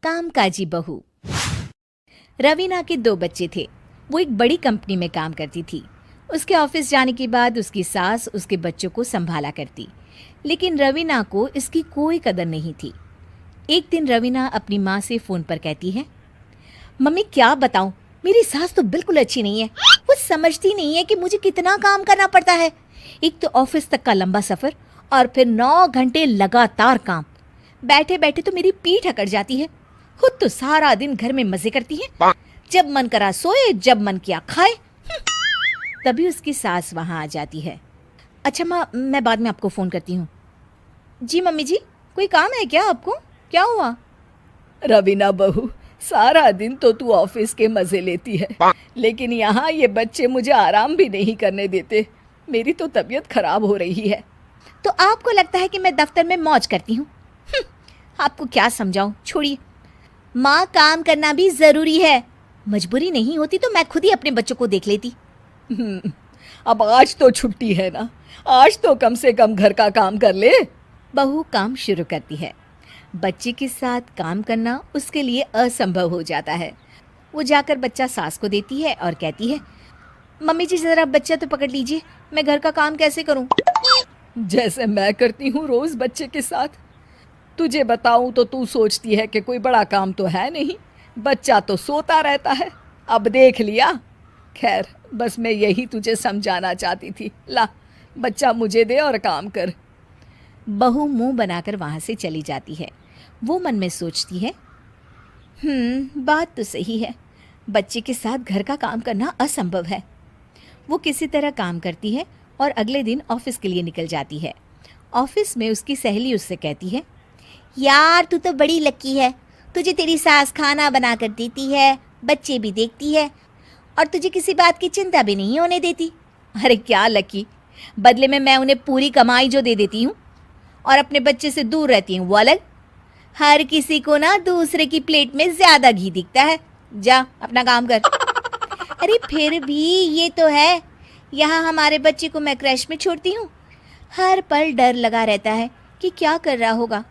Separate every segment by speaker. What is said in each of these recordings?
Speaker 1: कामकाजी बहू। रवीना के दो बच्चे थे। वो एक बड़ी कंपनी में काम करती थी। उसके ऑफिस जाने के बाद उसकी सास उसके बच्चों को संभाला करती, लेकिन रवीना को इसकी कोई कदर नहीं थी। एक दिन रवीना अपनी माँ से फ़ोन पर कहती है, मम्मी क्या बताऊं, मेरी सास तो बिल्कुल अच्छी नहीं है। वो समझती नहीं है कि मुझे कितना काम करना पड़ता है। एक तो ऑफिस तक का लंबा सफ़र और फिर 9 घंटे लगातार काम। बैठे बैठे तो मेरी पीठ अकड़ जाती है। खुद तो सारा दिन घर में मजे करती है, जब मन करा सोए, जब मन किया खाए। तभी उसकी सास वहां आ जाती है। अच्छा माँ, मैं बाद में आपको फ़ोन करती हूँ। जी मम्मी जी, कोई काम है क्या आपको? क्या हुआ?
Speaker 2: रवीना बहू, सारा दिन तो तू ऑफिस के मजे लेती है, लेकिन यहाँ ये बच्चे मुझे आराम भी नहीं करने देते। मेरी तो तबीयत खराब हो रही है।
Speaker 1: तो आपको लगता है कि मैं दफ्तर में मौज करती हूँ? आपको क्या समझाऊं, छोड़िए। माँ, काम करना भी ज़रूरी है। मजबूरी नहीं होती तो मैं खुद ही अपने बच्चों को देख लेती।
Speaker 2: अब आज तो छुट्टी है ना, आज तो कम से कम घर का काम कर ले।
Speaker 1: बहू काम शुरू करती है। बच्चे के साथ काम करना उसके लिए असंभव हो जाता है। वो जाकर बच्चा सास को देती है और कहती है, मम्मी जी ज़रा बच्चा तो पकड़ लीजिए, मैं घर का काम कैसे करूं?
Speaker 2: जैसे मैं करती हूँ रोज बच्चे के साथ। तुझे बताऊं तो तू सोचती है कि कोई बड़ा काम तो है नहीं, बच्चा तो सोता रहता है। अब देख लिया। खैर, बस मैं यही तुझे समझाना चाहती थी। ला, बच्चा मुझे दे और काम कर।
Speaker 1: बहू मुंह बनाकर वहां से चली जाती है। वो मन में सोचती है, बात तो सही है, बच्चे के साथ घर का काम करना असंभव है। वो किसी तरह काम करती है और अगले दिन ऑफिस के लिए निकल जाती है। ऑफिस में उसकी सहेली उससे कहती है, यार तू तो बड़ी लकी है, तुझे तेरी सास खाना बना कर देती है, बच्चे भी देखती है और तुझे किसी बात की चिंता भी नहीं होने देती। अरे क्या लकी, बदले में मैं उन्हें पूरी कमाई जो दे देती हूँ और अपने बच्चे से दूर रहती हूँ वो अलग। हर किसी को ना दूसरे की प्लेट में ज्यादा घी दिखता है। जा अपना काम कर। अरे फिर भी ये तो है, यहाँ हमारे बच्चे को मैं क्रैश में छोड़ती हूँ, हर पल डर लगा रहता है कि क्या कर रहा होगा।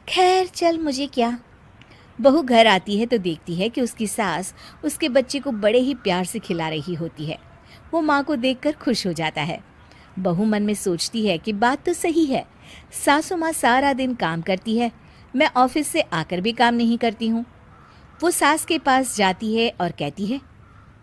Speaker 1: खैर चल, मुझे क्या। बहू घर आती है तो देखती है कि उसकी सास उसके बच्चे को बड़े ही प्यार से खिला रही होती है। वो माँ को देखकर खुश हो जाता है। बहू मन में सोचती है कि बात तो सही है, सासू माँ सारा दिन काम करती है, मैं ऑफिस से आकर भी काम नहीं करती हूँ। वो सास के पास जाती है और कहती है,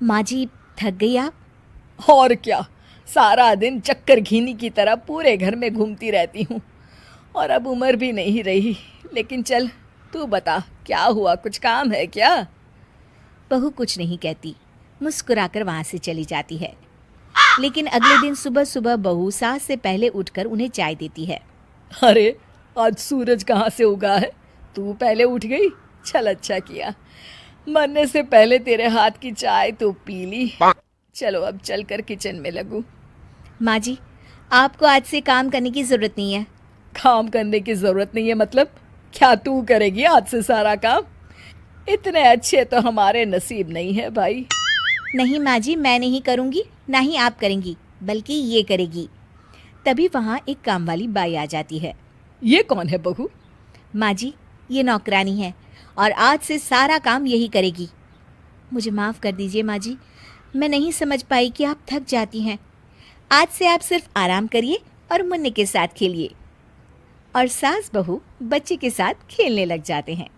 Speaker 1: माँ जी थक गई आप?
Speaker 2: और क्या, सारा दिन चक्कर घीनी की तरह पूरे घर में घूमती रहती हूँ और अब उम्र भी नहीं रही। लेकिन चल, तू बता क्या हुआ, कुछ काम है क्या?
Speaker 1: बहू कुछ नहीं कहती, मुस्कुराकर वहाँ से चली जाती है। लेकिन अगले दिन सुबह सुबह बहू सास से पहले उठकर उन्हें चाय देती है।
Speaker 2: अरे, आज सूरज कहाँ से उगा है? तू पहले उठ गई? चल, अच्छा किया, मरने से पहले तेरे हाथ की चाय तो पी ली। चलो अब चलकर किचन में लगूं।
Speaker 1: माँ जी, आपको आज से काम करने की ज़रूरत नहीं है।
Speaker 2: काम करने की ज़रूरत नहीं है मतलब? क्या तू करेगी आज से सारा काम? इतने अच्छे तो हमारे नसीब नहीं है भाई।
Speaker 1: नहीं माँ जी, मैं नहीं करूँगी, ना ही आप करेंगी, बल्कि ये करेगी। तभी वहाँ एक काम वाली बाई आ जाती है।
Speaker 2: ये कौन है बहू?
Speaker 1: माँ जी, ये नौकरानी है और आज से सारा काम यही करेगी। मुझे माफ़ कर दीजिए माँ जी, मैं नहीं समझ पाई कि आप थक जाती हैं। आज से आप सिर्फ आराम करिए और मुन्ने के साथ खेलिए। और सास बहू बच्चे के साथ खेलने लग जाते हैं।